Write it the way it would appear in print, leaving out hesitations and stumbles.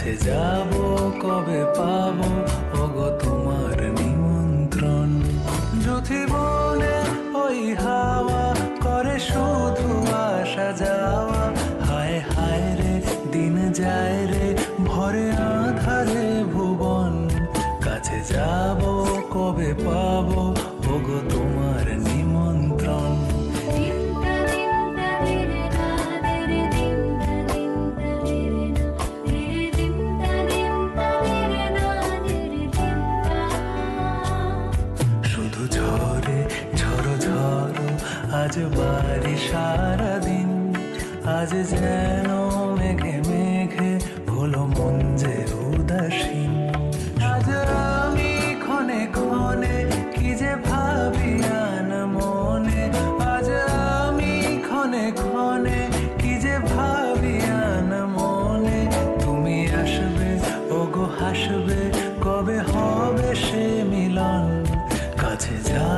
কাছে যাব কবে পাবো ওগো তোমার নিমন্ত্রণ। যুথি বনে ওই হাওয়া করে শুধু আসা যাওয়া, হায় হায় রে দিন যায় রে ভরে আধারে ভুবন। কাছে যাব কবে পাবো ওগো তোমার নিমন্ত্রণ। শুধু ঝরে ঝড়ো ঝড়ো আজ বাড়ি সারাদিন, আজ যেন মেঘে মেঘে হলো মন যে উদাসীন। আজ আমি ক্ষণে ক্ষণে কি যে ভাবি আন মনে, আজ আমি ক্ষণে ক্ষণে কি যে ভাবি আন মনে। তুমি আসবে ওগো হাসবে কবে হবে সে মিলন, কাছে যা